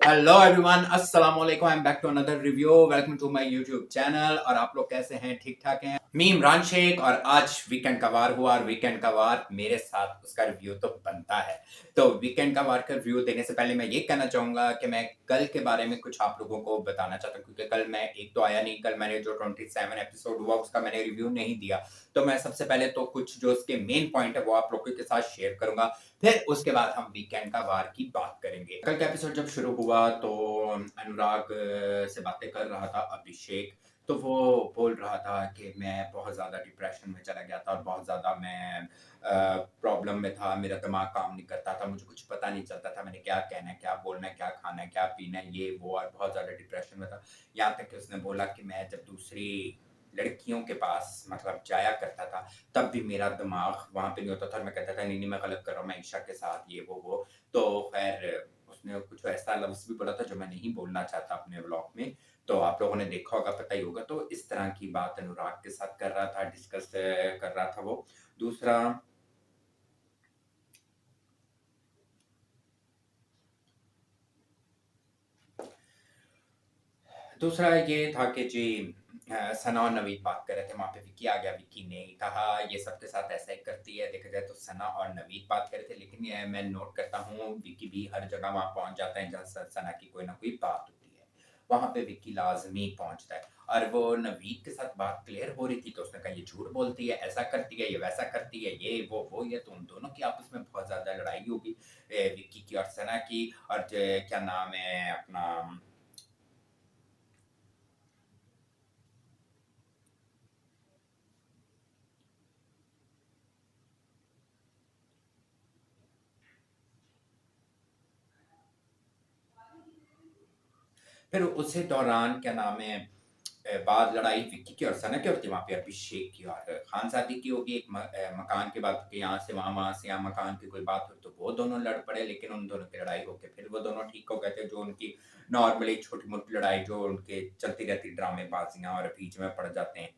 Hello everyone, अस्सलाम वालेकुम। I am back to another review. Welcome to my YouTube channel. और आप लोग कैसे हैं? ठीक ठाक हैं? मी इमरान शेख। और आज वीकेंड का वार हुआ, और वीकेंड का वार मेरे साथ, उसका रिव्यू तो बनता है। तो वीकेंड का वार का रिव्यू देने से पहले मैं ये कहना चाहूंगा कि मैं कल के बारे में कुछ आप लोगों को बताना चाहता हूँ, क्योंकि कल मैं एक तो आया नहीं। कल मैंने जो 27 एपिसोड हुआ उसका मैंने रिव्यू नहीं दिया। तो मैं सबसे पहले तो कुछ जो उसके मेन पॉइंट है वो आप लोगों के साथ शेयर करूंगा। फिर उसके बाद हम वीकेंड का वार की बात करेंगे। कल का एपिसोड जब शुरू हुआ तो अनुराग से बातें कर रहा था अभिषेक। तो वो बोल रहा था कि मैं बहुत ज़्यादा डिप्रेशन में चला गया था, और बहुत ज़्यादा मैं प्रॉब्लम में था। मेरा दिमाग काम नहीं करता था, मुझे कुछ पता नहीं चलता था मैंने क्या कहना है, क्या बोलना है, क्या खाना है, क्या पीना है, ये वो। और बहुत ज़्यादा डिप्रेशन में था। यहाँ तक कि उसने बोला कि मैं जब दूसरी लड़कियों के पास मतलब जाया करता था, तब भी मेरा दिमाग वहाँ पे नहीं होता था, और मैं कहता था नहीं नहीं मैं गलत कर रहा हूँ, मैं ईशा के साथ ये वो। तो खैर उसने कुछ ऐसा लफ्ज़ भी बोला था जो मैं नहीं बोलना चाहता अपने व्लॉग में। तो आप लोगों ने देखा होगा, पता ही होगा। तो इस तरह की बात अनुराग के साथ कर रहा था, डिस्कस कर रहा था वो। दूसरा दूसरा ये था कि जी सना और नवीद बात कर रहे थे, वहाँ पे विक्की आ गया। विक्की ने कहा ये सबके साथ ऐसा ही करती है। देखा जाए तो सना और नवीद बात कर रहे थे, लेकिन ये मैं नोट करता हूँ विक्की भी हर जगह वहाँ पहुँच जाता है जहाँ सना की कोई ना कोई बात होती है, वहाँ पे विक्की लाजमी पहुँचता है। और वो नवीद के साथ बात क्लियर हो रही थी तो उसने कहा ये झूठ बोलती है, ऐसा करती है, ये वैसा करती है, ये वो ये। तो उन दोनों की आपस में बहुत ज़्यादा लड़ाई होगी, विक्की की और सना की। और क्या नाम है अपना, फिर उसी दौरान क्या नाम है, बाद लड़ाई विक्की की और सना की होती है, वहाँ पे अभिषेक की और खानजादी की होगी। एक मकान की बात होगी, यहाँ से वहाँ, वहाँ से यहाँ, मकान की कोई बात हुई तो वो दोनों लड़ पड़े। लेकिन उन दोनों की लड़ाई होके फिर वो दोनों ठीक हो गए थे। जो उनकी नॉर्मली छोटी मोटी लड़ाई जो उनके चलती रहती ड्रामेबाजियां, और बीच में पड़ जाते हैं।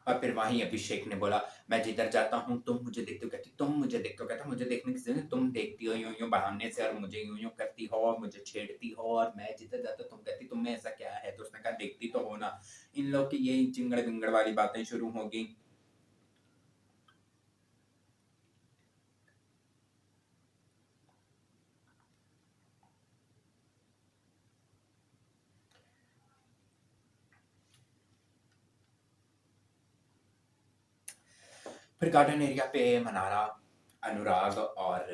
और फिर वहीं अभिषेक ने बोला मैं जिधर जाता हूँ तुम मुझे देखते हो, कहती तुम मुझे देखते हो, कहता मुझे देखने की जरूरत नहीं, तुम देखती हो यूं यूं बहाने से, और मुझे यूं यूं करती हो और मुझे छेड़ती हो, और मैं जिधर जाता तुम कहती तुम में ऐसा क्या है। तो उसने कहा देखती तो हो ना। इन लोग की यही चिंगड़ बिंगड़ वाली बातें शुरू होगी। फिर गार्डन एरिया पे मनारा, अनुराग और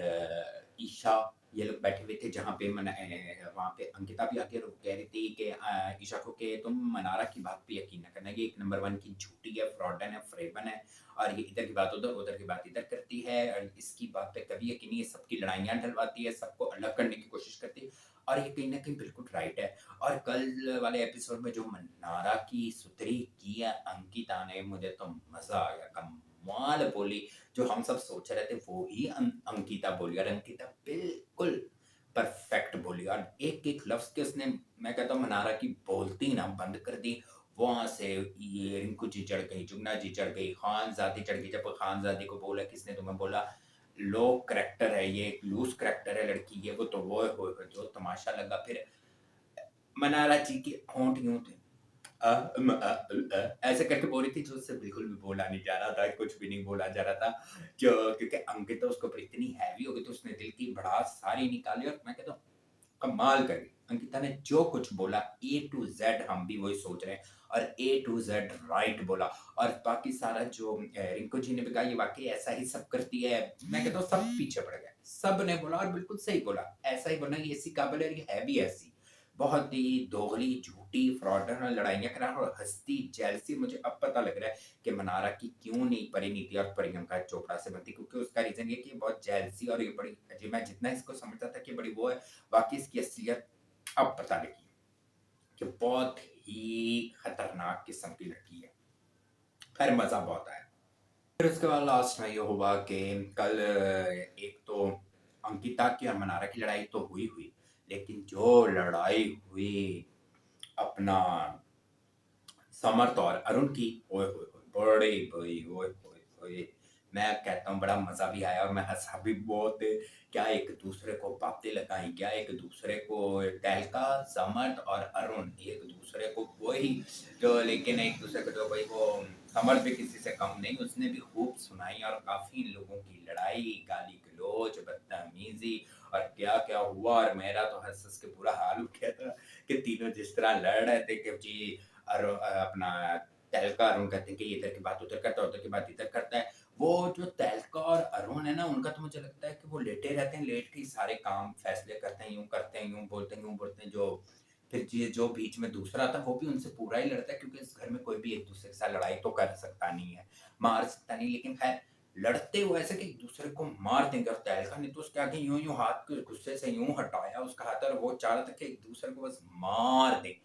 ईशा ये लोग बैठे हुए थे, जहाँ पे वहाँ पे अंकिता भी आके कह रही थी कि ईशा को कि तुम मनारा की बात पे यकीन न करना, ये एक नंबर वन की झूठी है, फ्रॉडन है, फ्रेबन है। और ये इधर की बात उधर, उधर की बात इधर करती है, और इसकी बात पे कभी यकीन नहीं, ये सबकी लड़ाइयाँ डलवाती है, सबको अलग करने की कोशिश करती है। और ये कहीं ना कहीं बिल्कुल राइट है। और कल वाले एपिसोड में जो मनारा की सुतरी की है अंकिता ने, मुझे तो मजा आ गया। कमाल बोली, जो हम सब सोच रहे थे वो ही अंकिता बोली, और अंकिता बिल्कुल परफेक्ट बोली। और एक एक लफ्ज के उसने, मैं कहता हूँ मनारा की बोलती ना बंद कर दी। वहां से ये रिंकू जी चढ़ गई, जुगना जी चढ़ गई, खानजादी चढ़ गई। जब खानजादी को बोला किसने तुम्हें बोला लो करेक्टर है ये, एक लूज करेक्टर है लड़की ये वो, तो वो हो जो तमाशा लगा। फिर मनारा जी के होंठ यूं थे, ऐसे करके बोल रही थी, जो उससे बिल्कुल भी बोला नहीं जा रहा था, कुछ भी नहीं बोला जा रहा था। जो क्योंकि अंकिता उसके ऊपर इतनी हैवी हो गई तो उसने दिल की भड़ास सारी निकाली। और मैं कहता हूँ कमाल कर गई अंकिता ने, जो कुछ बोला ए टू जेड हम भी वही सोच रहे हैं, और ए टू जेड राइट बोला। और बाकी सारा जो रिंकू जी ने भी कहा ये वाकई ऐसा ही सब करती है, मैं कहता हूँ सब पीछे पड़ गए। सब ने बोला और बिल्कुल सही बोला, ऐसा ही बोला, ये ऐसी काबिल है, ये है भी ऐसी। बहुत ही दोगली, झूठी, फ्रॉडर लड़ाइयाँ करा और हस्ती जेलसी। मुझे अब पता लग रहा है कि मनारा की क्यों नहीं परिणीति और प्रियंका चोपड़ा से बनती, क्योंकि उसका रीजन ये कि बहुत जेलसी, और ये बड़ी अजीब। मैं जितना इसको समझता था कि बड़ी वो है, बाकी इसकी असलियत अब पता लगी कि बहुत ही खतरनाक किस्म की लड़की है। खैर मजा बहुत आया। फिर उसके बाद लास्ट में ये हुआ कि कल एक तो अंकिता की और मनारा की लड़ाई तो हुई हुई, लेकिन जो लड़ाई हुई अपना समर्थ और अरुण की, ओए होए होए, बड़े भाई, ओए होए होए, मैं कहता हूँ बड़ा मजा भी आया और मैं हंसा भी बहुत। क्या एक दूसरे को बातें लगाई, क्या एक दूसरे को तहलका, समर्थ और अरुण एक दूसरे को वही जो, लेकिन एक दूसरे को जो भाई वो समर्थ भी किसी से कम नहीं, उसने भी खूब सुनाई और काफी लोगों की लड़ाई, गाली गलौज, बदतमीजी और क्या क्या हुआ। और मेरा तो हंस हंस के पूरा हाल हो गया था कि तीनों जिस तरह लड़ रहे थे कि जी अपना तहलका अरुण कहते हैं कि इधर की बात उधर करता है, उधर की बात इधर करता है। वो जो तहलका और अरुण है ना, उनका तो मुझे लगता है कि वो लेटे रहते हैं, लेट के ही सारे काम फैसले करते हैं, यूं करते हैं, यूं बोलते हैं। जो फिर ये जो बीच में दूसरा था वो भी उनसे पूरा ही लड़ता है, क्योंकि इस घर में कोई भी एक दूसरे के साथ लड़ाई तो कर सकता नहीं है, मार सकता नहीं, लेकिन खैर लड़ते हुए ऐसे कि एक दूसरे को मार देंगे। और तहलका ने तो उसके आगे यूं यूं हाथ को गुस्से से यूं हटाया उसका हाथ, और वो चाह रहा था कि एक दूसरे को बस मार दे।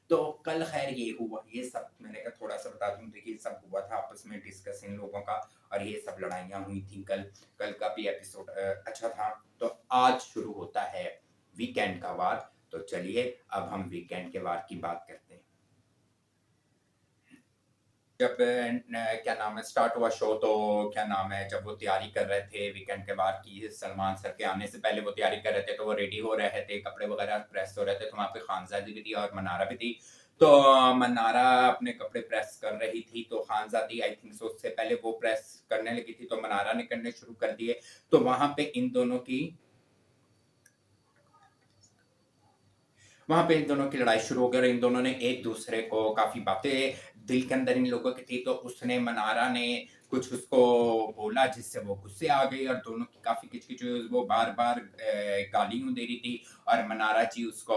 तो कल खैर ये हुआ, ये सब मैंने कहा थोड़ा सा बता दूं। देखिए सब हुआ था आपस में डिस्कस इन लोगों का, और ये सब लड़ाइयाँ हुई थी कल। कल का भी एपिसोड अच्छा था। तो आज शुरू होता है वीकेंड का वार। तो चलिए अब हम वीकेंड के वार की बात करते हैं। जब क्या नाम है स्टार्ट हुआ शो, तो क्या नाम है जब वो तैयारी कर रहे थे वीकेंड के बाद की, सलमान सर के आने से पहले वो तैयारी कर रहे थे, तो वो रेडी हो रहे थे, कपड़े वगैरह प्रेस हो रहे थे, तो वहाँ पे खानजादी भी थी और मनारा भी थी। तो मनारा अपने कपड़े प्रेस कर रही थी, तो खानजादी आई थिंक सो उससे पहले वो प्रेस करने लगी थी, तो मनारा ने करने शुरू कर दिए। तो वहां पे इन दोनों की वहां पे इन दोनों की लड़ाई शुरू हो गई, और इन दोनों ने एक दूसरे को काफी बातें दिल के अंदर इन लोगों की थी। तो उसने मनारा ने कुछ उसको बोला जिससे वो गुस्से आ गई, और दोनों की काफी किचकिच हुई। वो बार बार गालियां दे रही थी, और मनारा जी उसको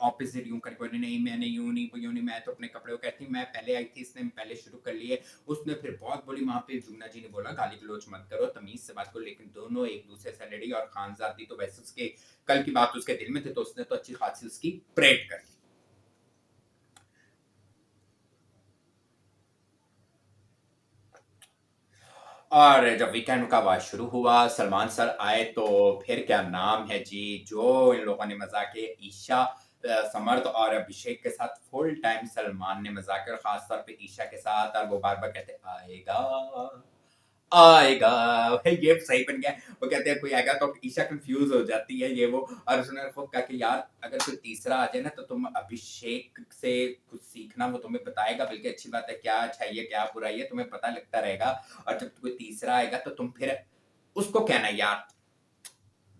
ऑपोजिट यूं करके बोली, नहीं मैंने यूं नहीं, मैं तो अपने कपड़े को कहती, मैं पहले आई थी, इसने पहले शुरू कर लिए। उसने फिर बहुत बोली, वहां पे जुगना जी ने बोला गाली गलौज मत करो, तमीज से बात करो। लेकिन दोनों एक दूसरे से लड़ी, और खानजादी तो वैसे उसके कल की बात उसके दिल में थी, तो उसने तो अच्छी खासी उसकी परेड कर ली। और जब वीकेंड का वार शुरू हुआ, सलमान सर आए, तो फिर क्या नाम है जी, जो इन लोगों ने मजाक किए, ईशा समर्थ और अभिषेक के साथ फुल टाइम सलमान ने मजाक किया, और खासतौर पे ईशा के साथ। और वो बार बार कहते आएगा आएगा, ये सही बन गया। वो कहते हैं कोई आएगा, तो ईशा कंफ्यूज हो जाती है ये वो। और उसने खुद कहा कि यार अगर कोई तीसरा आ जाए ना, तो तुम अभिषेक से कुछ सीखना, वो तुम्हें बताएगा, बल्कि अच्छी बात है, क्या अच्छाई है क्या बुराई है तुम्हें पता लगता रहेगा। और जब कोई तीसरा आएगा तो तुम फिर उसको कहना यार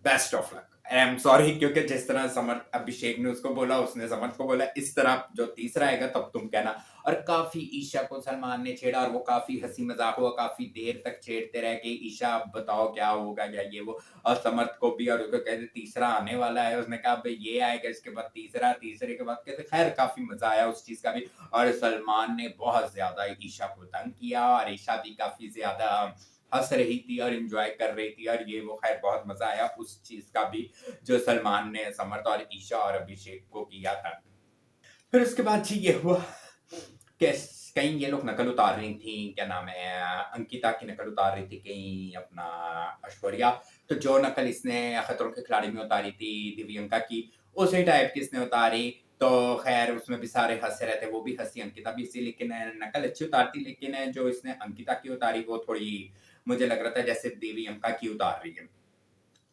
best of luck, I am sorry, क्योंकि जिस तरह समर्थ अभिषेक ने उसको बोला, उसने समर्थ को बोला, इस तरह जो तीसरा आएगा तब तुम कहना। और काफी ईशा को सलमान ने छेड़ा, और वो काफी हंसी मजाक हुआ, काफी देर तक छेड़ते रहे कि ईशा अब बताओ क्या होगा क्या ये वो। और समर्थ को भी, और उसको कहते तीसरा आने वाला है, उसने कहा भाई ये आएगा, इसके बाद तीसरा, तीसरे के बाद कहते। खैर काफी मजा आया उस चीज का भी। और सलमान ने बहुत ज्यादा ईशा को तंग किया, और ईशा भी काफी ज्यादा हंस रही थी और इंजॉय कर रही थी, और ये वो खैर बहुत मजा आया उस चीज का भी, जो सलमान ने समर्थ और ईशा और अभिषेक को किया था। फिर उसके बाद जी ये हुआ कि कहीं ये लोग नकल उतार रही थी, क्या नाम है अंकिता की नकल उतार रही थी, कहीं अपना ऐश्वर्या। तो जो नकल इसने खतरों के खिलाड़ी में उतारी थी दिव्यंका की, उसी टाइप की इसने उतारी। तो खैर उसमें भी सारे हंसे रहते, वो भी हंसी, अंकिता भी हंसी, लेकिन नकल अच्छी उतारती, लेकिन जो इसने अंकिता की उतारी वो थोड़ी मुझे लग रहा था जैसे दिव्यंका की उतार रही है।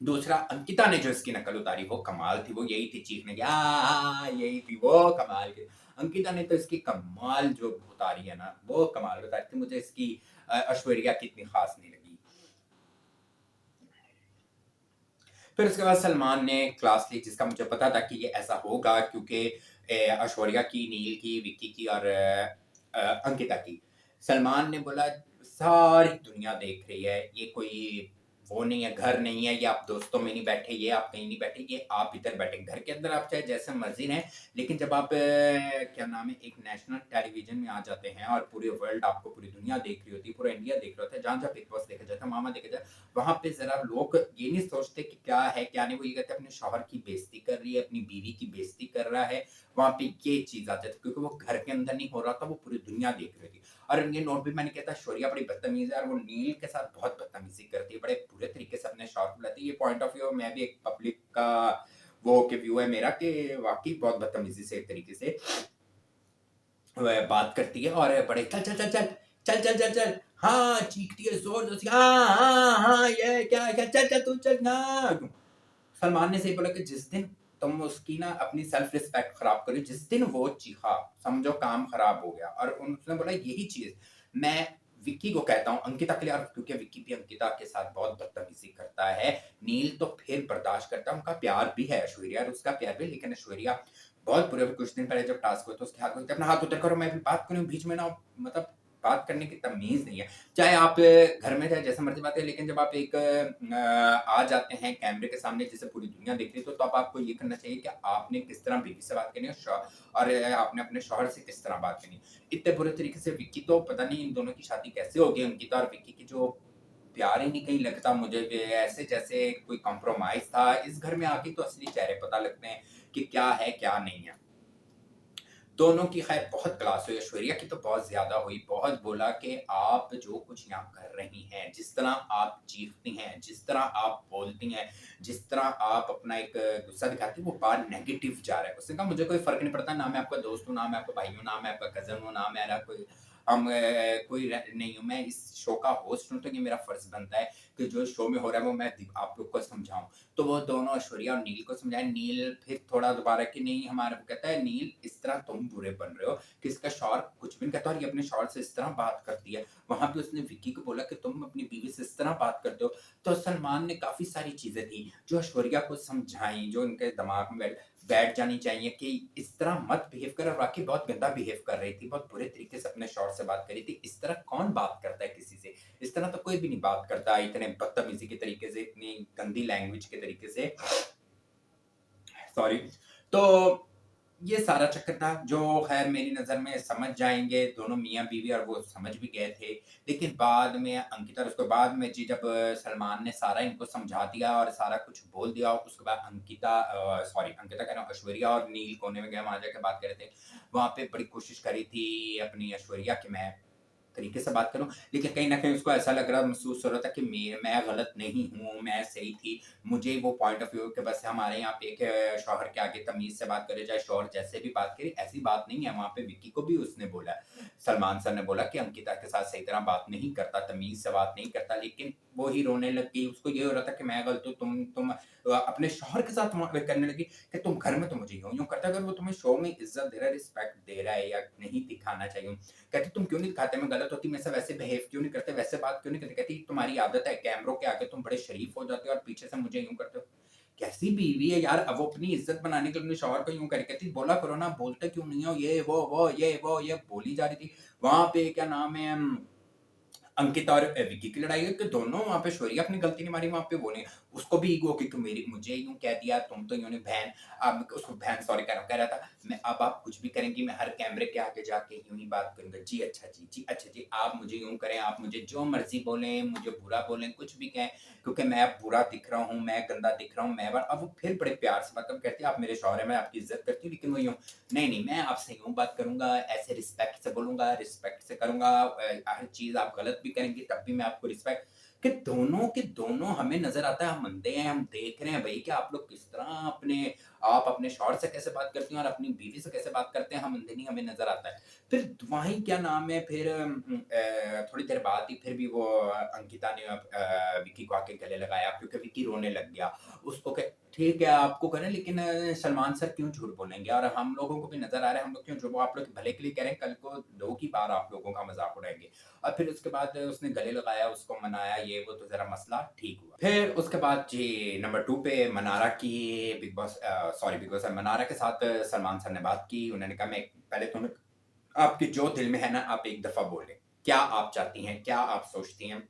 दूसरा अंकिता ने जो इसकी नकल उतारी वो कमाल थी, वो यही थी चीखने की यही थी वो कमाल की। अंकिता ने तो इसकी कमाल जो उतारी है ना, वो कमाल उतारी थी। मुझे इसकी ऐश्वर्या की इतनी खास नहीं लगी। फिर उसके बाद सलमान ने क्लास ली, जिसका मुझे पता था कि ये ऐसा होगा, क्योंकि ऐश्वर्या की, नील की, विक्की की और अंकिता की। सलमान ने बोला सारी दुनिया देख रही है, ये कोई वो नहीं है, घर नहीं है, ये आप दोस्तों में नहीं बैठे, ये आप कहीं नहीं बैठे, ये आप इधर बैठे। घर के अंदर आप चाहे जैसे मर्जी रहें, लेकिन जब आप क्या नाम है एक नेशनल टेलीविजन में आ जाते हैं, और पूरे वर्ल्ड आपको, पूरी दुनिया देख रही होती है, पूरा इंडिया देख रहा होता है, जहाँ जहाँ बिग बॉस देखा जाता है, मामा देखा जाए, वहां पे जरा लोग ये नहीं सोचते कि क्या है क्या नहीं। वो ये कहते हैं अपने शौहर की बेइज्जती कर रही है, अपनी बीवी की बेइज्जती कर रहा है। वहां पे ये चीज आ जाती है, क्योंकि वो घर के अंदर नहीं हो रहा था, वो पूरी दुनिया देख रही थी। और ये नोट भी मैंने किया था, शौर्या बड़ी बदतमीज है, और वो नील के साथ बहुत बदतमीजी करती है, बड़े बुरे तरीके से अपने शौहर को बुलाती है। ये पॉइंट ऑफ व्यू, मैं भी एक पब्लिक का वो के व्यू है मेरा, कि वाकई बहुत बदतमीजी से एक तरीके से बात करती है और बड़े चल चल चल चल चल चल चल चल, हाँ चीखती है जोर जोर से, हाँ हाँ हाँ, ये क्या क्या, चल चल तू चल ना। सलमान ने सही बोला कि जिस दिन तुम उसकी ना अपनी सेल्फ रिस्पेक्ट खराब करी, जिस दिन वो चीखा, समझो काम खराब हो गया। और उसने बोला यही चीज मैं विक्की को कहता हूँ, अंकिता के लिए, और क्योंकि विक्की भी अंकिता के साथ बहुत बदतमीजी करता है। नील तो फिर बर्दाश्त करता है, उनका प्यार भी है ऐश्वर्या और उसका प्यार भी, लेकिन ऐश्वर्या बहुत बुरे, कुछ दिन पहले जब टास्क हुआ तो उसके हाथ में अपना हाथ उतर करो, मैं भी बात करूँ बीच में ना, मतलब बात करने की तमीज नहीं है। चाहे आप घर में चाहे जैसे मर्जी बात है, लेकिन जब आप एक आ जाते हैं कैमरे के सामने जिसे पूरी दुनिया देख रही है, तो अब आपको ये करना चाहिए कि आपने किस तरह बीवी से बात करनी है और आपने अपने शौहर से किस तरह बात करनी है। इतने बुरे तरीके से विक्की तो पता नहीं इन दोनों की शादी कैसे होगी, अंकिता और विक्की की जो प्यार ही नहीं कहीं लगता मुझे भी, ऐसे जैसे कोई कॉम्प्रोमाइज था। इस घर में आके तो असली चेहरे पता लगते हैं कि क्या है क्या नहीं है। दोनों की खैर बहुत क्लास हुई, ऐश्वर्या की तो बहुत ज्यादा हुई। बहुत बोला कि आप जो कुछ यहाँ कर रही हैं, जिस तरह आप चीखती हैं, जिस तरह आप बोलती हैं, जिस तरह आप अपना एक गुस्सा दिखाती हैं, वो बार नेगेटिव जा रहा है। उसने कहा मुझे कोई फर्क नहीं पड़ता, ना मैं आपका दोस्त हूँ, ना मैं आपका भाई हूँ, ना मैं आपका कजन हूँ, ना मेरा कोई नहीं हूँ, मैं इस शो का होस्ट हूँ, तो ये मेरा फर्ज बनता है कि जो शो में हो रहा है वो मैं आप लोग को समझाऊं। तो वो दोनों ऐश्वर्या और नील को समझाए। नील फिर थोड़ा दोबारा कि नहीं हमारा, कहता है नील इस तरह तुम बुरे बन रहे हो कि इसका शौहर कुछ भी नहीं कहता, और ये अपने शौहर से इस तरह बात करती है। वहां पे उसने विक्की को बोला कि तुम अपनी बीवी से इस तरह बात करते हो। तो सलमान ने काफी सारी चीजें थी जो ऐश्वर्या को समझाई, जो उनके दिमाग में बैठ जानी चाहिए कि इस तरह मत बिहेव कर। और वाकई बहुत गंदा बिहेव कर रही थी, बहुत बुरे तरीके से अपने शौहर से बात करी थी। इस तरह कौन बात करता है किसी से, इस तरह तो कोई भी नहीं बात करता, इतने बदतमीजी के तरीके से, इतनी गंदी लैंग्वेज के तरीके से, सॉरी। तो ये सारा चक्कर था जो खैर मेरी नज़र में समझ जाएँगे दोनों मियाँ बीवी, और वो समझ भी गए थे। लेकिन बाद में अंकिता, उसके बाद में जी जब सलमान ने सारा इनको समझा दिया और सारा कुछ बोल दिया, उसके बाद अंकिता सॉरी अंकिता कह रहा हूँ, ऐश्वर्या और नील कोने में गए, वहाँ जाके बात कर रहे थे। वहाँ पे बड़ी कोशिश करी थी अपनी ऐश्वर्या कि मैं तरीके से बात करूँ, लेकिन कहीं न कहीं उसको ऐसा लग रहा, महसूस हो रहा था कि मैं गलत नहीं हूँ, मैं सही थी। मुझे वो पॉइंट ऑफ व्यू कि बस हमारे यहाँ पे एक शौहर के आगे तमीज़ से बात करे, चाहे शौहर जैसे भी बात करे, ऐसी बात नहीं है। वहाँ पे विक्की को भी उसने बोला, सलमान सर ने बोला कि अंकिता के साथ सही तरह बात नहीं करता, तमीज़ से बात नहीं करता, लेकिन वो ही रोने लग गई। उसको ये हो रहा था कि मैं गलत हूँ, तुम अपने शौहर के साथ करने लगी कि तुम घर में तो मुझे यूँ-यूँ करता, अगर वो तुम्हें शो में इज़्ज़त दे रहा है, रिस्पेक्ट दे रहा है या नहीं दिखाना चाहिए, कहती तुम क्यों नहीं दिखाते, मैं गलत होती, मेरे से वैसे बिहेव क्यों नहीं करते, वैसे बात क्यों नहीं करते, कहती तुम्हारी आदत है कैमरों के आगे तुम बड़े शरीफ हो जाते हो और पीछे से मुझे यूँ करते हो। कैसी बीवी है यार, अब वो अपनी इज्जत बनाने के लिए अपने शौहर को यूँ करे, कहती बोला करो ना, बोलते क्यों नहीं हो, ये बोली जा रही थी। वहाँ पे क्या नाम है अंकिता और विक्की की लड़ाई है कि दोनों वहाँ पे ऐश्वर्या अपनी गलती नहीं मारी, वहाँ पे वो नहीं। उसको भी ईगो कि तुम मेरी मुझे यूँ कह दिया, तुम तो यूँ नहीं बहन। अब उसको बहन सॉरी कह रहा था, मैं अब आप कुछ भी करेंगी, मैं हर कैमरे के आगे जाके यूँ ही बात करूँगा। जी अच्छा जी, जी अच्छा जी, आप मुझे यूँ करें, आप मुझे जो मर्ज़ी बोलें, मुझे बुरा बोलें, कुछ भी कहें, क्योंकि मैं अब बुरा दिख रहा हूँ, मैं गंदा दिख रहा हूँ, मैं अब वो फिर बड़े प्यार से मतलब कहती है, आप मेरे शौहर हैं, मैं आपकी इज़्ज़त करती हूँ, लेकिन वो यूँ नहीं, नहीं, मैं आपसे यूँ बात करूँगा, ऐसे रिस्पेक्ट से बोलूँगा, रिस्पेक्ट से करूँगा, हर चीज़ आप गलत भी करेंगी तब भी मैं आपको रिस्पेक्ट, कि दोनों के दोनों हमें नज़र आता है, हम अंधे हैं, हम देख रहे हैं भई कि आप लोग किस तरह आप अपने शौहर से कैसे बात करती हैं और अपनी बीवी से कैसे बात करते हैं, हम अंधे नहीं, हमें नज़र आता है। फिर वहीं क्या नाम है, फिर थोड़ी देर बाद ही फिर भी वो अंकिता ने विक्की को आके गले लगाया, क्योंकि विक्की रोने लग गया। उसको क ठीक है, आपको करें, लेकिन सलमान सर क्यों झूठ बोलेंगे, और हम लोगों को भी नज़र आ रहा है, हम लोग क्यों झूठ, वो आप लोग के भले के लिए कह रहे हैं, कल को लोग ही बाहर आप लोगों का मज़ाक उड़ाएँगे। और फिर उसके बाद उसने गले लगाया, उसको मनाया, ये वो, तो ज़रा मसला ठीक हुआ। फिर उसके बाद जी नंबर 2 पे मनारा की बिग बॉस मनारा के साथ सलमान सर ने बात की। उन्होंने कहा मैं पहले तो आपके जो दिल में है ना, आप एक दफ़ा बोलें। क्या आप चाहती हैं? क्या आप सोचती हैं?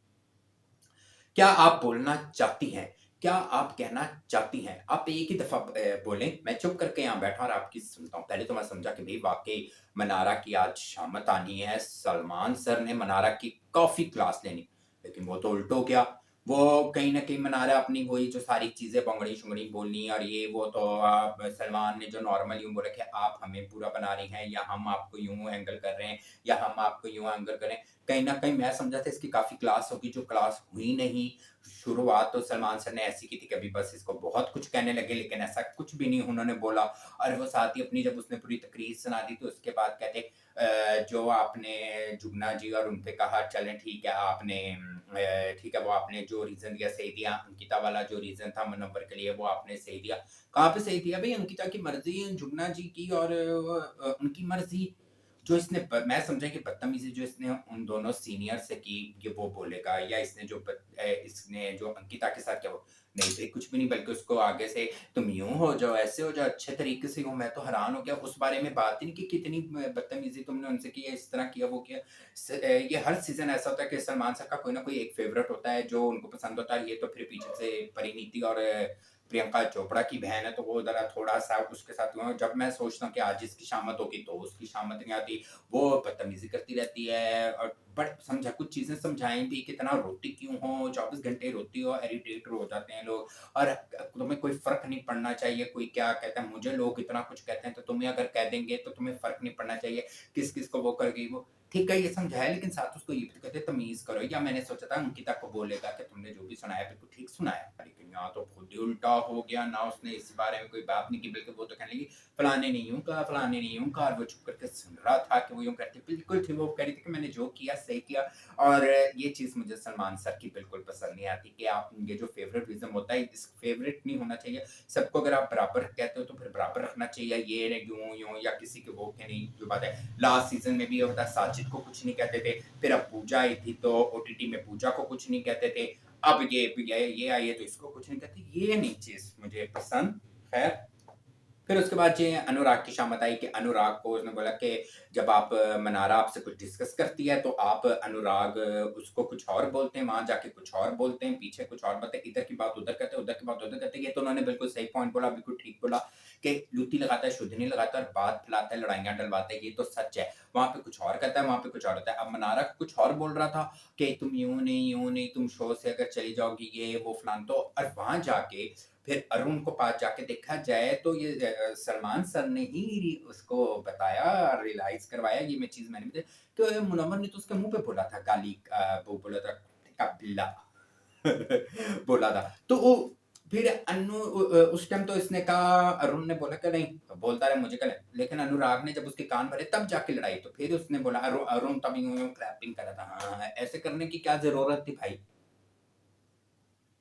क्या आप बोलना चाहती हैं? क्या आप कहना चाहती हैं? आप एक ही दफ़ा बोलें, मैं चुप करके यहाँ बैठा और आपकी सुनता हूँ। पहले तो मैं समझा कि भई वाक़ई मनारा की आज शामत आनी है, सलमान सर ने मनारा की काफ़ी क्लास लेनी। लेकिन वो तो उल्टा हो गया। वो कहीं न कहीं मनारा अपनी वही जो सारी चीज़ें बौंगड़ी-शोंगड़ी बोलनी और ये वो, तो सलमान ने जो नॉर्मल यूँ बोला कि आप हमें बुरा बना रही हैं, या हम आपको यूँ एंगल कर रहे हैं, या हम आपको यूँ एंगल कर रहे हैं। कहीं न कहीं मैं समझा था इसकी काफ़ी क्लास होगी, जो क्लास हुई नहीं। शुरुआत तो सलमान सर ने ऐसी की थी कि अभी बस इसको बहुत कुछ कहने लगे, लेकिन ऐसा कुछ भी नहीं उन्होंने बोला। और वो साथ ही अपनी जब उसने पूरी तकरीर सुना दी, तो उसके बाद कहते जो आपने जुगना जी और उन पे कहा चलें ठीक है, आपने ठीक है, वो आपने जो रीज़न दिया सही दिया। अंकिता वाला जो रीज़न था मुनव्वर के लिए, वो आपने सही दिया। कहाँ पे सही दिया भई? अंकिता की मर्ज़ी है, जुगना जी की और उनकी मर्ज़ी। जो इसने मैं समझा कि बदतमीज़ी जो इसने उन दोनों सीनियर से की, ये वो बोलेगा, या इसने जो इसने जो अंकिता के साथ किया वो नहीं भई कुछ भी नहीं, बल्कि उसको आगे से तुम यूँ हो जाओ, ऐसे हो जाओ, अच्छे तरीके से हो। मैं तो हैरान हो गया, उस बारे में बात ही नहीं की, कितनी बदतमीज़ी तुमने उनसे की है, इस तरह किया, वो किया। ये हर सीज़न ऐसा होता है कि सलमान सर का कोई ना कोई एक फ़ेवरेट होता है जो उनको पसंद होता है। ये तो फिर पीछे से परिणीति और प्रियंका चोपड़ा की बहन है, तो वो ज़रा थोड़ा-सा उसके साथ हुआ। जब मैं सोचता हूँ कि आज इसकी शामत होगी, तो उसकी शामत नहीं आती। वो बदतमीज़ी करती रहती है, और बट समझा कुछ चीज़ें समझाएँ भी कि इतना रोती क्यों हो? 24 घंटे रोती हो, इरिटेट हो जाते हैं लोग। और तुम्हें कोई फ़र्क नहीं पड़ना चाहिए, कोई क्या कहता है, मुझे लोग इतना कुछ कहते हैं, तो तुम्हें अगर कह देंगे तो तुम्हें फ़र्क नहीं पड़ना चाहिए, किस-किस को वो कर गई वो। ठीक है, ये समझाया, लेकिन साथ उसको ये भी तो कहते तमीज़ करो। या मैंने सोचा था अंकिता को बोलेगा कि तुमने जो भी सुनाया बिल्कुल ठीक सुनाया, लेकिन यहाँ तो खुद ही उल्टा हो गया। ना उसने इस बारे में कोई बात नहीं की, बल्कि वो तो कहने लगी फलाने ने यूँ कहा, फलाने ने यूँ कहा, और वो चुप करके सुन रहा था कि वो यूँ कहती बिल्कुल थी। वो कह रही थी कि मैंने जो किया सही किया। और ये चीज़ मुझे सलमान सर की बिल्कुल पसंद नहीं आती कि आप ये जो फ़ेवरेटिज़्म होता है, इस फ़ेवरेट नहीं होना चाहिए। सबको अगर आप बराबर कहते हो तो फिर बराबर रखना चाहिए। ये यूँ-यूँ या किसी के वो के नहीं, जो बात है। लास्ट सीज़न में भी ये होता है, साजिद को कुछ नहीं कहते थे, फिर अब पूजा आई थी तो ओटीटी में पूजा को कुछ नहीं कहते थे। अब ये आई है तो इसको कुछ नहीं कहते। ये नहीं चीज़ मुझे पसंद। खैर, फिर उसके बाद जे अनुराग की शामत आई कि अनुराग को उसने बोला कि जब आप मनारा आपसे कुछ डिस्कस करती है, तो आप अनुराग उसको कुछ और बोलते हैं, वहाँ जाके कुछ और बोलते हैं, पीछे कुछ और बोलते हैं, इधर की बात उधर करते हैं, उधर की बात उधर करते हैं। ये तो उन्होंने बिल्कुल सही पॉइंट बोला, बिल्कुल ठीक बोला कि लूती लगाता है, शुद्ध नहीं लगाता, और बात फैलाता है, लड़ाइयाँ डलवाता है, ये तो सच है। वहाँ पे कुछ और कहता है, वहाँ पे कुछ और होता है। अब मनारा कुछ और बोल रहा था कि तुम यूँ नहीं, तुम शो से अगर चली जाओगी, ये वो फलाना, तो और वहाँ जाके फिर अरुण को पास जाके देखा जाए तो ये सलमान सर ने ही उसको बताया, रियलाइज़ करवाया, ये मैं चीज़ मैंने भी तो मुनव्वर ने तो उसके मुँह पे बोला था, गाली वो बोला था का बिल्ला बोला था। तो वो फिर उस टाइम तो इसने कहा, अरुण ने बोला कि नहीं, तो बोलता रहे मुझे क्या लेकिन अनुराग ने जब उसके कान भरे तब जाके लड़ाई, तो फिर उसने बोला अरुण तब यूँ-यूँ क्लैपिंग कर रहा था। हाँ, हाँ, ऐसे करने की क्या ज़रूरत थी भाई?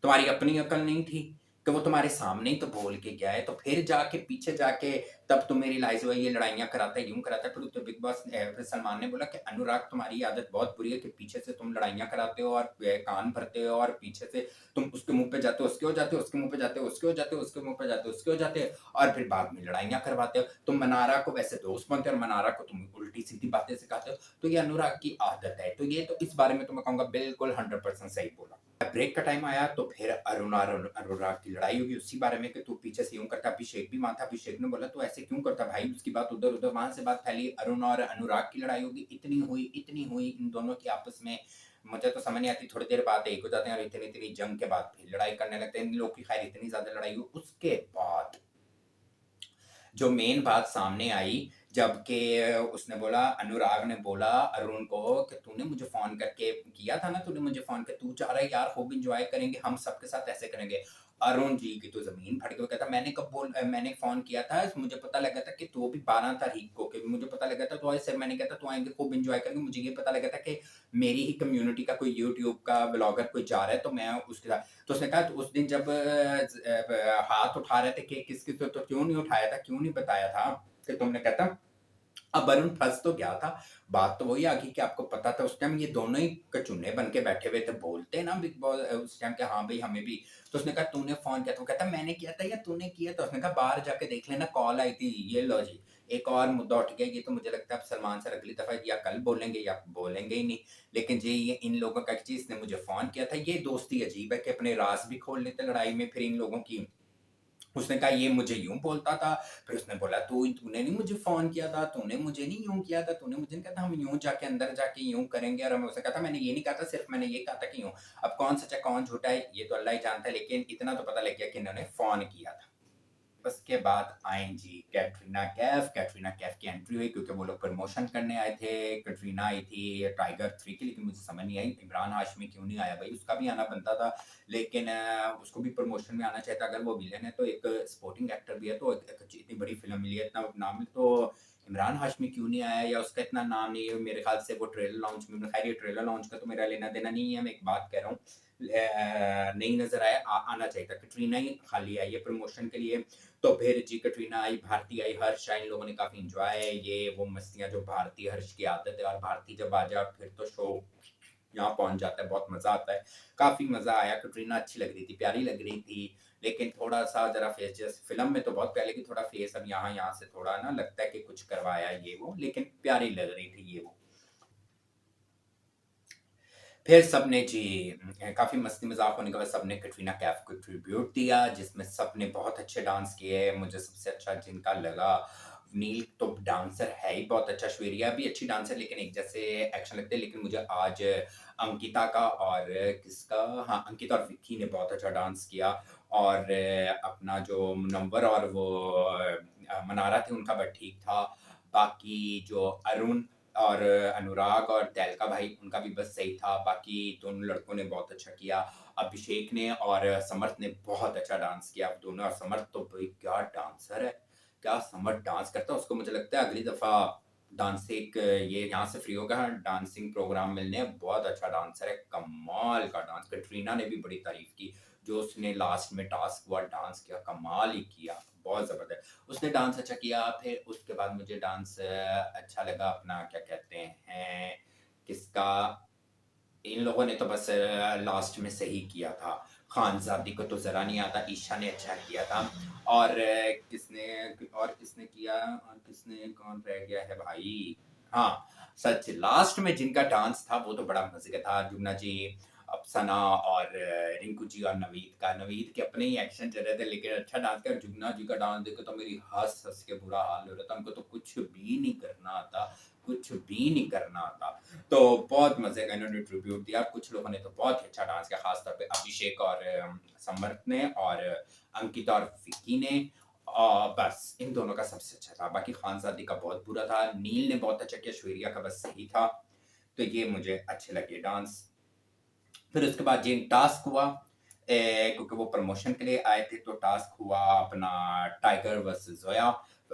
तुम्हारी अपनी अकल नहीं थी कि वो तुम्हारे सामने ही तो बोल के गया है, तो फिर जाके पीछे जाके तब तुम्हें रियलाइज़ हुआ ये लड़ाइयाँ कराता है, यूँ कराता है। फिर तो बिग बॉस फिर सलमान ने बोला कि अनुराग तुम्हारी ये आदत बहुत बुरी है कि पीछे से तुम लड़ाइयाँ कराते हो और कान भरते हो, और पीछे से तुम उसके मुँह पे जाते हो, उसके हो जाते हो, उसके मुँह पे जाते हो, उसके हो जाते हो, उसके मुँह पे जाते हो, उसके हो जाते हो, और फिर बाद में लड़ाइयाँ करवाते हो। तुम मनारा को वैसे दोस्त बनते हो और मनारा को तुम उल्टी-सीधी बातें सिखाते हो, तो ये अनुराग की आदत है। तो ये तो इस बारे में तो मैं कहूँगा बिल्कुल 100% सही बोला। ब्रेक का टाइम आया तो फिर अरुण और अनुराग की लड़ाई हुई उसी बारे में कि तू पीछे से यूँ करता, अभिषेक भी वहाँ था, अभिषेक ने बोला तू ऐसे क्यों करता भाई, उसकी बात उधर-उधर, वहाँ से बात फैली, अरुण और अनुराग की लड़ाई होगी, इतनी हुई इन दोनों की आपस में, मुझे तो समझ नहीं आती, थोड़ी देर बाद एक हो जाते हैं और इतनी जंग के बाद फिर लड़ाई करने लगते हैं। इन लोगों की खैर इतनी ज़्यादा लड़ाई हुई, उसके बाद जो मेन बात सामने आई, जबकि उसने बोला, अनुराग ने बोला अरुण को कि तूने मुझे फ़ोन करके किया था ना, तूने मुझे फ़ोन किया, तू चाह रहा है यार खूब एन्जॉय करेंगे, हम सबके साथ ऐसे करेंगे। अरुण जी की तो ज़मीन फट गई, वो कहता मैंने फ़ोन किया था, मुझे पता लगा था कि तू अभी 12 तारीख को, कि मुझे पता लगा था तू ऐसे, मैंने कहा था तू आएँगे खूब एन्जॉय करेंगे, मुझे ये पता लगा था कि मेरी ही कम्युनिटी का कोई यूट्यूब का व्लॉगर कोई जा रहा है, तो मैं उसके साथ, तो उसने कहा तो उस दिन जब हाथ उठा रहे थे कि किसकी, तो क्यों नहीं उठाया था, क्यों नहीं बताया था कि तुमने कहता। अब वरुण फँस तो गया था, बात तो वही आ गई कि आपको पता था उस टाइम ये दोनों ही कचुन्ने बन के बैठे हुए थे, बोलते ना बिग बॉस उस टाइम कि हाँ भाई हमें भी, तो उसने कहा तूने फ़ोन किया, तो वो कहता मैंने किया था या तूने किया? तो उसने कहा बाहर जाके देख लेना, कॉल आई थी, ये लो जी। एक और मुद्दा उठ गया, ये तो मुझे लगता है अब सलमान सर अगली दफ़ा या कल बोलेंगे या बोलेंगे ही नहीं। लेकिन ये इन लोगों का कि इसने मुझे फ़ोन किया था, ये दोस्ती अजीब है कि अपने राज़ भी खोल लेते हैं लड़ाई में फिर इन लोगों की। उसने कहा ये मुझे यूँ बोलता था, फिर उसने बोला तूने नहीं मुझे फ़ोन किया था, तूने मुझे नहीं यूँ किया था, तूने मुझे नहीं कहा था हम यूँ जाके अंदर जाके यूँ करेंगे, और हमें उसने कहा था मैंने ये नहीं कहा था, सिर्फ़ मैंने ये कहा था कि यूँ। अब कौन सच है कौन झूठा है ये तो अल्लाह ही जानता है, लेकिन इतना तो पता लग गया कि इन्होंने फ़ोन किया था। उसके बाद आई जी कैटरीना कैफ की एंट्री हुई क्योंकि वो लोग प्रमोशन करने आए थे। कैटरीना आई थी टाइगर 3 की, लेकिन मुझे समझ नहीं आई इमरान हाशमी क्यों नहीं आया भाई, उसका भी आना बनता था। लेकिन उसको भी प्रमोशन में आना चाहिए था। अगर वो विलन है तो एक सपोर्टिंग एक्टर भी है, तो इतनी बड़ी फिल्म मिली है, इतना नाम, तो इमरान हाशमी क्यों नहीं आया या उसका इतना नाम नहीं है। मेरे ख्याल से वो ट्रेलर लॉन्च में, खैर ये ट्रेलर लॉन्च का तो मेरा लेना देना नहीं है, मैं एक बात कह रहा हूँ, नहीं नजर आया, आना चाहिए था। कैटरीना ही खाली आई है प्रमोशन के लिए। तो फिर जी कैटरीना आई, भारती आई, हर्ष आई, इन लोगों ने काफी इंजॉय, ये वो मस्तियां जो भारती हर्ष की आदत है, और भारती जब आ जाए फिर तो शो यहाँ पहुंच जाता है, बहुत मजा आता है। काफी मजा आया, कैटरीना अच्छी लग रही थी, प्यारी लग रही थी, लेकिन थोड़ा सा जरा फेस, जैसे फिल्म में तो बहुत प्यारी, की थोड़ा फेस अब यहाँ यहाँ से थोड़ा ना लगता है कि कुछ करवाया ये वो, लेकिन प्यारी लग रही थी ये वो। फिर सबने जी काफ़ी मस्ती मज़ाक होने के बाद सबने कटरीना कैफ को ट्रिब्यूट दिया, जिसमें सबने बहुत अच्छे डांस किए। मुझे सबसे अच्छा जिनका लगा, नील तो डांसर है ही बहुत अच्छा, श्वेरिया भी अच्छी डांसर, लेकिन एक जैसे एक्शन लगते हैं। लेकिन मुझे आज अंकिता का और किसका, हाँ, अंकिता और विक्की ने बहुत अच्छा डांस किया। और अपना जो मुनव्वर और वो मनारा थी उनका बट ठीक था। बाकी जो अरुण और अनुराग और तैलका भाई, उनका भी बस सही था। बाकी दोनों लड़कों ने बहुत अच्छा किया। अभिषेक ने और समर्थ ने बहुत अच्छा डांस किया, दोनों। और समर्थ तो भाई क्या डांसर है, क्या समर्थ डांस करता है। उसको मुझे लगता है अगली दफा डांस एक ये यहाँ से फ्री होगा डांसिंग प्रोग्राम मिलने, बहुत अच्छा डांसर है, कमाल का डांस। कटरीना ने भी बड़ी तारीफ की, जो उसने लास्ट में टास्क हुआ डांस किया, कमाल ही किया, बहुत जबरदस्त उसने डांस अच्छा किया। फिर उसके बाद मुझे डांस अच्छा लगा अपना, क्या कहते हैं, किसका, इन लोगों ने तो बस लास्ट में सही किया था। खानजादी को तो जरा नहीं आता, ईशा ने अच्छा किया था। और किसने, और किसने किया, और किसने, कौन रह गया है भाई, हाँ, सच लास्ट में जिनका डांस था वो तो बड़ा मजे का था, जुगना जी, अफसाना और रिंकू जी और नवीद का। नवीद के अपने ही एक्शन चल रहे थे, लेकिन अच्छा डांस किया। जुगना जी का डांस देखो तो मेरी हंस हंस के बुरा हाल हो रहा था, उनको तो कुछ भी नहीं करना आता, कुछ भी नहीं करना आता। तो बहुत मजे का इन्होंने ट्रिब्यूट दिया। कुछ लोगों ने तो बहुत ही अच्छा डांस किया, खासतौर पे अभिषेक और समर्थ ने, और अंकिता और विक्की ने। बस इन दोनों का सबसे अच्छा था, बाकी खानजादी का बहुत बुरा था। नील ने बहुत अच्छा किया, श्वेरिया का बस सही था। तो ये मुझे अच्छे लगे डांस। फिर उसके बाद जी टास्क हुआ, क्योंकि वो प्रमोशन के लिए आए थे, तो टास्क हुआ अपना टाइगर वर्सेस जोया।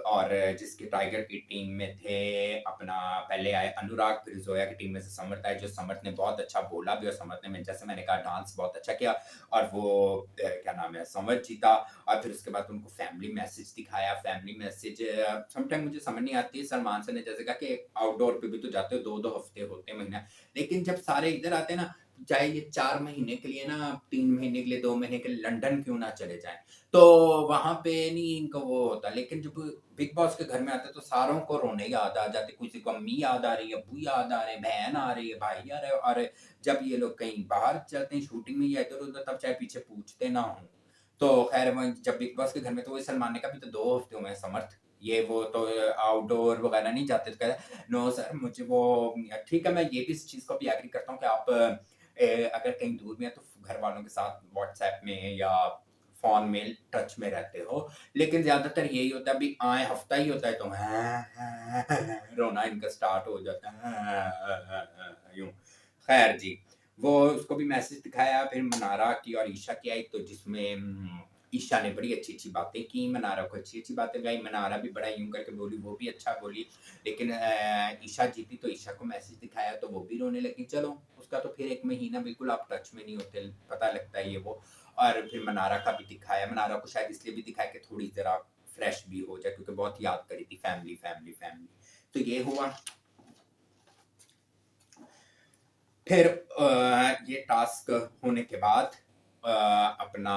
और जिसके टाइगर की टीम में थे अपना, पहले आए अनुराग, फिर जोया की टीम में से समर्थ आए, जो समर्थ ने बहुत अच्छा बोला भी, और समर्थ ने, जैसे मैंने कहा, डांस बहुत अच्छा किया। और वो क्या नाम है, समर्थ जीता। और फिर उसके बाद उनको फैमिली मैसेज दिखाया। फैमिली मैसेज समटाइम मुझे समझ नहीं आती, सलमान सर ने जैसे कहा कि आउटडोर पे भी तो जाते हो, 2-2 हफ्ते होते हैं, महीना, लेकिन जब सारे इधर आते हैं ना, चाहे ये 4 महीने के लिए ना, 3 महीने के लिए, 2 महीने के लिए लंदन क्यों ना चले जाएँ, तो वहाँ पे नहीं इनका वो होता। लेकिन जब बिग बॉस के घर में आते हैं तो सारों को रोने याद आ जाते, किसी को अम्मी याद आ रही है, अब्बू याद आ रहे हैं, बहन आ रही है, भाई आ रहे हैं। और जब ये लोग कहीं बाहर चलते हैं शूटिंग में या इधर-उधर, तब चाहे पीछे पूछते ना हों। तो खैर वो जब बिग बॉस के घर में, तो वही सलमान ने कहा अभी तो 2 हफ्ते हुए हैं समर्थ, ये वो तो आउटडोर वगैरह नहीं जाते। तो कह रहा है नो सर, मुझे वो, ठीक है, मैं ये भी इस चीज़ को भी एग्री करता हूँ कि आप अगर कहीं दूर में है तो घर वालों के साथ व्हाट्सएप में या फ़ोन में टच में रहते हो। लेकिन ज़्यादातर यही होता है, अभी आए हफ्ता ही होता है तो रोना इनका स्टार्ट हो जाता है, यूँ। खैर जी, वो उसको भी मैसेज दिखाया। फिर मनारा की और ईशा की आई, तो जिसमें ईशा ने बड़ी अच्छी-अच्छी बातें की, मनारा को अच्छी-अच्छी बातें बताई, मनारा भी बड़ा यूँ करके बोली, वो भी अच्छा बोली। लेकिन ईशा जीती तो ईशा को मैसेज दिखाया तो वो भी रोने लगी। चलो, उसका तो फिर 1 महीना बिल्कुल आप टच में नहीं होते, पता लगता है ये वो। और फिर मनारा का भी दिखाया, मनारा को शायद इसलिए भी दिखाया कि थोड़ी ज़रा फ्रेश भी हो जाए, क्योंकि बहुत याद करी थी फैमिली, फैमिली, फैमिली। तो ये हुआ। फिर ये टास्क होने के बाद अपना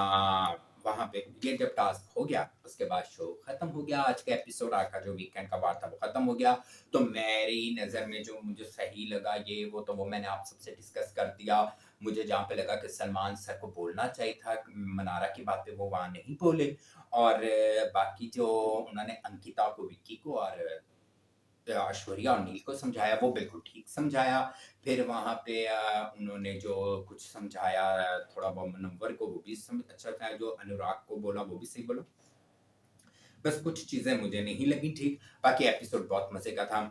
वहाँ पे ये जब टास्क हो गया, उसके बाद शो खत्म हो गया। आज का एपिसोड, आज का जो वीकेंड का वार था वो खत्म हो गया। तो मेरी नज़र में जो मुझे सही लगा ये वो, तो वो मैंने आप सबसे डिस्कस कर दिया। मुझे जहाँ पे लगा कि सलमान सर को बोलना चाहिए था मनारा की बातें, वो वहाँ नहीं बोले। और बाकी जो उन्होंने अंकिता को, विक्की को और ऐश्वर्या और नील को समझाया, वो बिल्कुल ठीक समझाया। फिर वहाँ पे उन्होंने जो कुछ समझाया थोड़ा बहुत मुनव्वर को, वो भी अच्छा था। जो अनुराग को बोला वो भी सही बोला। बस कुछ चीज़ें मुझे नहीं लगी ठीक, बाकी एपिसोड बहुत मज़े का था।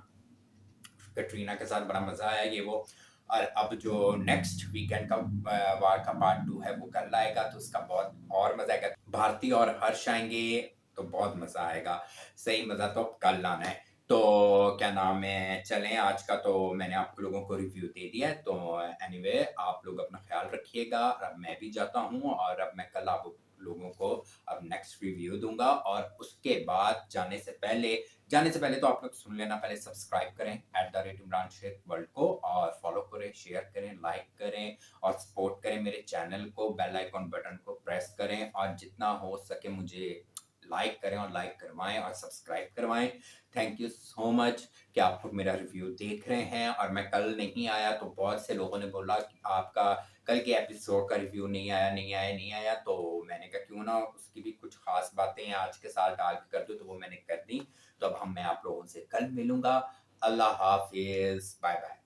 कटरीना के साथ बड़ा मज़ा आया ये वो। और अब जो नेक्स्ट वीकेंड का वार का पार्ट 2 है वो कल आएगा, तो उसका बहुत और मज़ा आएगा। भारती और हर्ष आएँगे तो बहुत मज़ा आएगा। सही मज़ा तो अब कल आना है। तो क्या नाम है, चलें आज का तो मैंने आप लोगों को रिव्यू दे दिया है। तो एनीवे आप लोग अपना ख़्याल रखिएगा। अब मैं भी जाता हूँ और अब मैं कल आप लोगों को अब नेक्स्ट रिव्यू दूँगा। और उसके बाद जाने से पहले तो आप लोग सुन लेना, पहले सब्सक्राइब करें @इमरान शेख वर्ल्ड को, और फॉलो करें, शेयर करें, लाइक करें और सपोर्ट करें मेरे चैनल को। बेल आइकॉन बटन को प्रेस करें और जितना हो सके मुझे लाइक करें और लाइक करवाएं और सब्सक्राइब करवाएं। थैंक यू सो मच कि आप लोग मेरा रिव्यू देख रहे हैं। और मैं कल नहीं आया तो बहुत से लोगों ने बोला कि आपका कल के एपिसोड का रिव्यू नहीं आया। तो मैंने कहा क्यों ना उसकी भी कुछ खास बातें आज के साथ डाल के कर दूं, तो वो मैंने कर दी। तो अब मैं आप लोगों से कल मिलूंगा। अल्लाह हाफिज, बाय बाय।